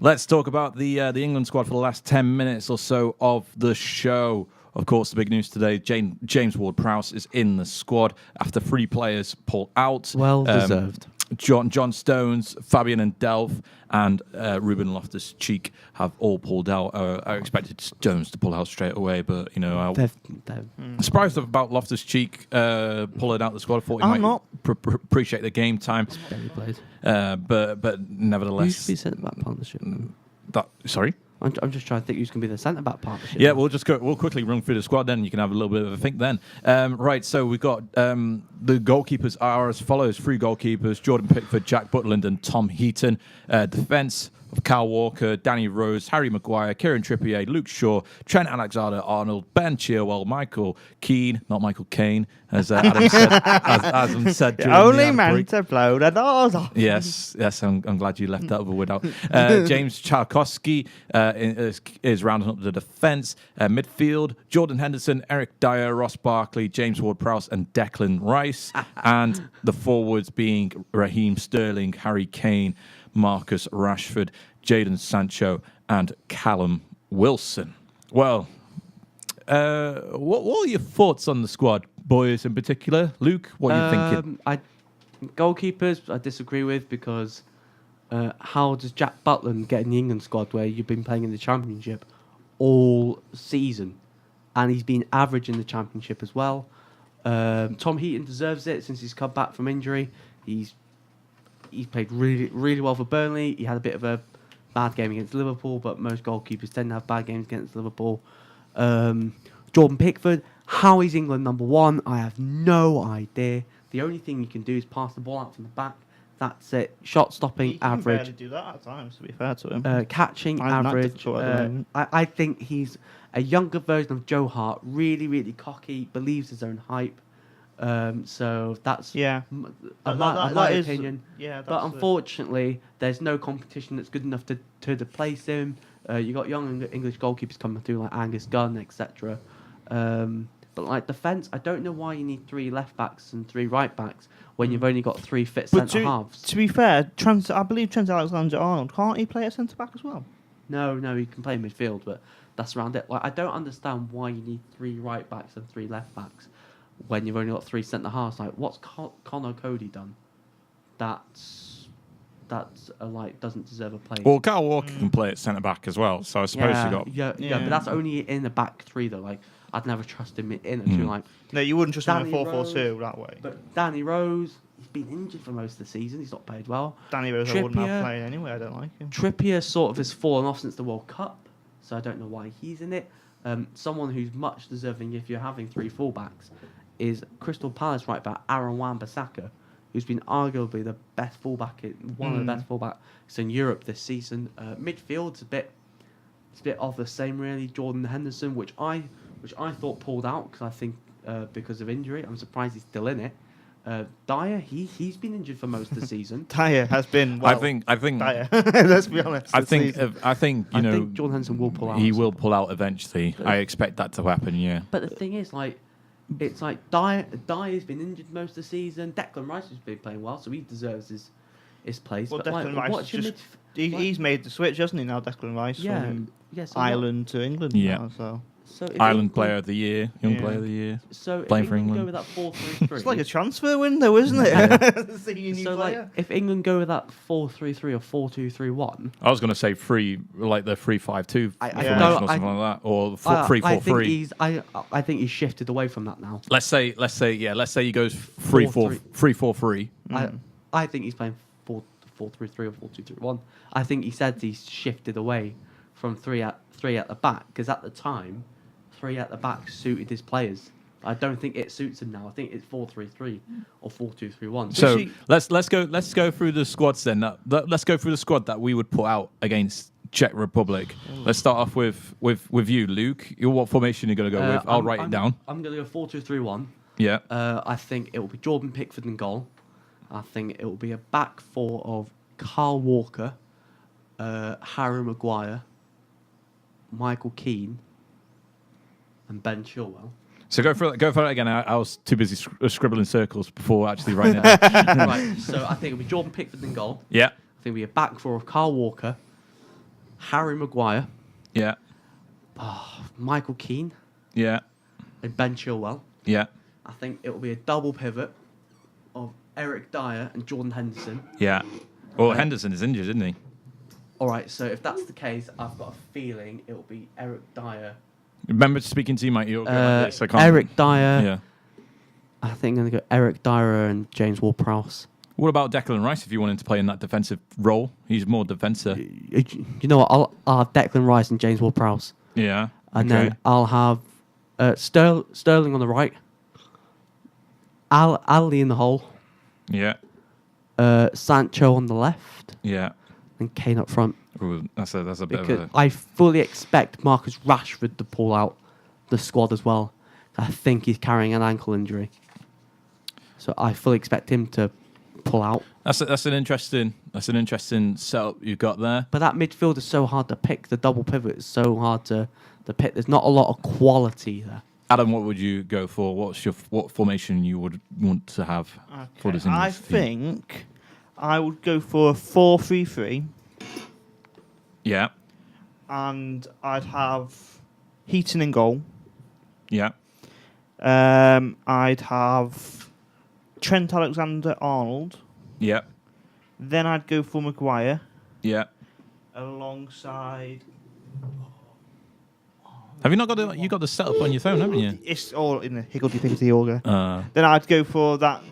Let's talk about the England squad for the last 10 minutes or so of the show. Of course, the big news today, James Ward-Prowse is in the squad after 3 players pull out. Well deserved. John Stones, Fabian and Delph, and Ruben Loftus-Cheek have all pulled out. I expected Stones to pull out straight away, but, you know, I'm surprised about Loftus-Cheek pulling out the squad. I thought he might appreciate the game time. But nevertheless... Who should be centre-back partnership? Sorry? I'm just trying to think who's going to be the centre-back partnership. Yeah, we'll quickly run through the squad then. You can have a little bit of a think then. Right, so we've got the goalkeepers are as follows. 3 goalkeepers, Jordan Pickford, Jack Butland and Tom Heaton. Defence of Kyle Walker, Danny Rose, Harry Maguire, Kieran Trippier, Luke Shaw, Trent Alexander-Arnold, Ben Chilwell, Michael Keane, not Michael Caine, as Adam said. Only meant to blow the doors off. Yes, I'm glad you left that other word out. James Tchaikovsky is rounding up the defence. Midfield, Jordan Henderson, Eric Dier, Ross Barkley, James Ward-Prowse and Declan Rice. And the forwards being Raheem Sterling, Harry Kane, Marcus Rashford, Jadon Sancho, and Callum Wilson. Well, what are your thoughts on the squad, boys, in particular? Luke, what are you thinking? Goalkeepers, I disagree with because how does Jack Butland get in the England squad where you've been playing in the Championship all season? And he's been average in the Championship as well. Tom Heaton deserves it since he's come back from injury. He's played really, really well for Burnley. He had a bit of a bad game against Liverpool, but most goalkeepers tend to have bad games against Liverpool. Jordan Pickford, how he's England number 1, I have no idea. The only thing you can do is pass the ball out from the back. That's it. Shot stopping, average. He can barely do that at times, to be fair to him. Catching, average. I think he's a younger version of Joe Hart. Really, really cocky, believes his own hype. So that's my opinion. Yeah, but unfortunately, there's no competition that's good enough to replace him. You got young English goalkeepers coming through like Angus Gunn, etc. But like defence, I don't know why you need 3 left backs and 3 right backs when you've only got 3 fit centre halves. To be fair, I believe Trent Alexander-Arnold, can't he play at centre back as well? No, he can play midfield, but that's around it. Like I don't understand why you need 3 right backs and 3 left backs when you've only got 3 centre halves. Like, what's Conor Cody done? That's doesn't deserve a place. Well, Kyle Walker can play at centre back as well, so I suppose you got. Yeah, but that's only in the back 3 though. Like, I'd never trust him in a 2. Like, no, you wouldn't trust him in a 4-4-2 that way. But Danny Rose, he's been injured for most of the season. He's not played well. Danny Rose, I wouldn't have played anyway. I don't like him. Trippier sort of has fallen off since the World Cup, so I don't know why he's in it. Someone who's much deserving if you're having 3 fullbacks is Crystal Palace right back Aaron Wan-Bissaka, who's been arguably the best fullback, one of the best fullbacks in Europe this season. Midfield's a bit of the same really. Jordan Henderson, which I thought pulled out because I think because of injury. I'm surprised he's still in it. Dier, he's been injured for most of the season. Dier has been. Well, I think. Dier. Let's be honest. I think I think Jordan Henderson will pull out. He will pull out eventually. I expect that to happen. Yeah. But the thing is, it's like Dier's been injured most of the season. Declan Rice has been playing well, so he deserves his place. Well, but Declan Rice he's made the switch, hasn't he? Now Declan Rice from Ireland to England. Yeah. Now, so Ireland Player of the Year, Young Player of the Year. So playing if for England England. go with that 4-3-3, it's like a transfer window, isn't it? So if England go with that 4-3-3 or 4-2-3-1, I was going to say 3, like the 3-5-2 formation or something like that, or 3-4-3. I think he's shifted away from that now. Let's say he goes 3-4-3. I think he's playing 4-3-3 or 4-2-3-1. I think he said he's shifted away from 3 at the back because at the time 3 at the back suited his players. I don't think it suits him now. I think it's 4-3-3 or 4-2-3-1. So let's go through the squads then. Let's go through the squad that we would put out against Czech Republic. Let's start off with you, Luke. What formation are you going to go with? I'll write it down. I'm going to go 4-2-3-1. Yeah. I think it will be Jordan Pickford in goal. I think it will be a back 4 of Kyle Walker, Harry Maguire, Michael Keane, and Ben Chilwell. So go for it again. I was too busy scribbling circles before actually writing it out. Right, so I think it'll be Jordan Pickford in goal. Yeah. I think it'll be a back 4 of Kyle Walker, Harry Maguire, Yeah. Michael Keane, Yeah. and Ben Chilwell. Yeah. I think it will be a double pivot of Eric Dier and Jordan Henderson. Yeah. Well, Henderson is injured, isn't he? All right, so if that's the case, I've got a feeling it will be Eric Dier. Remember speaking to you, mate. You're going like this. I can't. Eric Dier. Yeah. I think I'm going to go Eric Dier and James Ward-Prowse. What about Declan Rice if you wanted to play in that defensive role? He's more defensive. You know what? I'll have Declan Rice and James Ward-Prowse. Yeah. And then I'll have Sterling on the right. Ali in the hole. Yeah. Sancho on the left. Yeah. And Kane up front. Ooh, that's a bit Because of a... I fully expect Marcus Rashford to pull out the squad as well. I think he's carrying an ankle injury. So I fully expect him to pull out. That's an interesting setup you've got there. But that midfield is so hard to pick. The double pivot is so hard to pick. There's not a lot of quality there. Adam, what would you go for? What formation you would want to have for this English I team? think I would go for a 4-3-3. Yeah. And I'd have Heaton in goal. Yeah. I'd have Trent Alexander-Arnold. Yeah. Then I'd go for Maguire Yeah. alongside. Have you not got you got the setup on your phone, haven't you? It's all in the higgledy-piggledy order. Uh, Then I'd go for that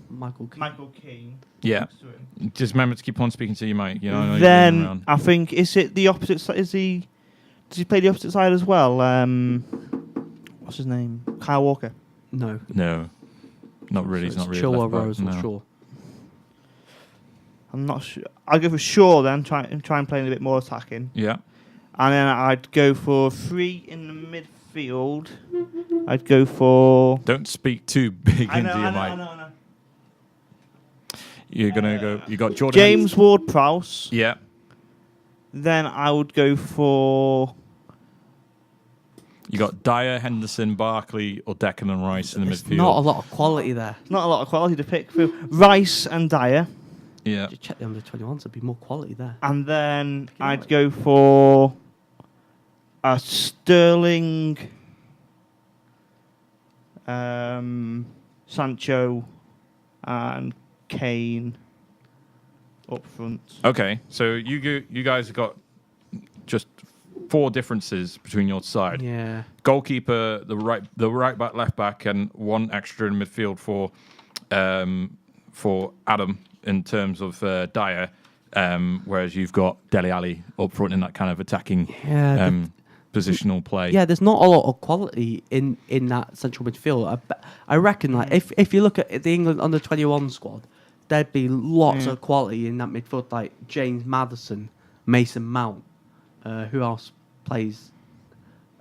Michael Keane. Michael Keane. yeah. next to him. Just remember to keep on speaking to you, mate. You know, I know you're running Then around. I think is it the opposite side? Does he play the opposite side as well? What's his name? Kyle Walker. No. No. Not really. He's not really. Chilwell, left back, Rose, no. or Shaw. I'm not sure. I'll go for Shaw then. Try and play a bit more attacking. Yeah. And then I'd go for 3 in the midfield. I'd go for. Don't speak too big into your mic. I know. You're gonna go. You got Jordan. James Ward-Prowse. Yeah. Then I would go for. You got Dier, Henderson, Barkley, or Declan Rice in the There's midfield. not a lot of quality there. Not a lot of quality to pick through. Rice and Dier. Yeah. Just check the under 21s. There'd be more quality there. And then I'd go for a Sterling, Sancho, and Kane up front. Okay. So you guys have got just 4 differences between your side. Yeah. Goalkeeper, the right back, left back, and 1 extra in midfield for Adam in terms of Dier, whereas you've got Dele Alli up front in that kind of attacking positional play. Yeah, there's not a lot of quality in that central midfield. I reckon, like, if you look at the England under 21 squad, there'd be lots of quality in that midfield, like James Maddison, Mason Mount. Who else plays?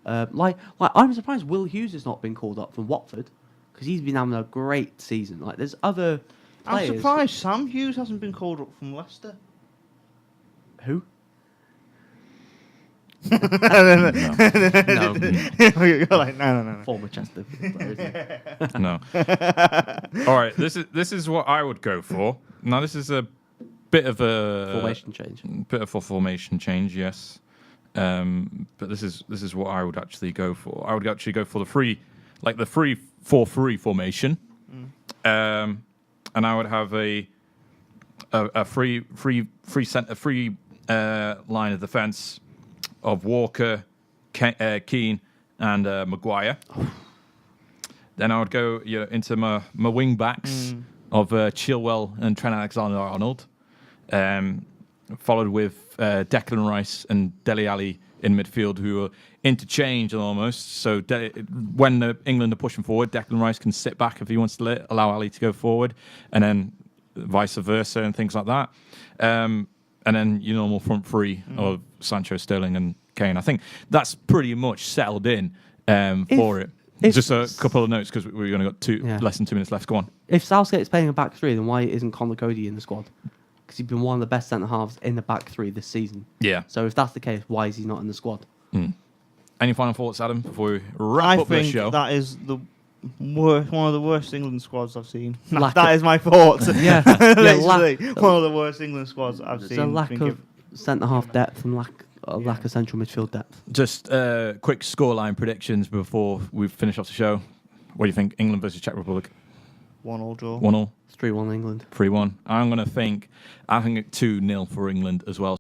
Like I'm surprised Will Hughes has not been called up from Watford because he's been having a great season. Like, there's other players. I'm surprised Sam Hughes hasn't been called up from Leicester. Who? No. You're like, no. Former Chester player, isn't he? No. All right. This is what I would go for. Now this is a bit of a Formation change. Bit of a formation change, yes. But this is what I would actually go for. I would actually go for the 3-4-3 formation. And I would have a free line of defense of Walker, Keane, and Maguire. Then I would go into my wing backs of Chilwell and Trent Alexander-Arnold, followed with Declan Rice and Dele Alli in midfield, who are interchanged almost. So when England are pushing forward, Declan Rice can sit back if he wants to allow Ali to go forward, and then vice versa and things like that. And then your normal front three of Sancho, Sterling, and Kane. I think that's pretty much settled in for it. Just a couple of notes because we've only got less than 2 minutes left. Go on. If Southgate's playing a back 3, then why isn't Conor Cody in the squad? Because he's been one of the best centre halves in the back 3 this season. Yeah. So if that's the case, why is he not in the squad? Any final thoughts, Adam, before we wrap up this show? I think that is the worst, one of the worst England squads I've seen. Lack that of- is my thoughts. Yeah. Literally, one of the worst England squads I've There's seen. a lack of centre half depth and lack of central midfield depth. Just quick scoreline predictions before we finish off the show. What do you think? England versus Czech Republic? 1-1 draw. 1-1. 3-1 England. 3-1. I think 2-0 for England as well.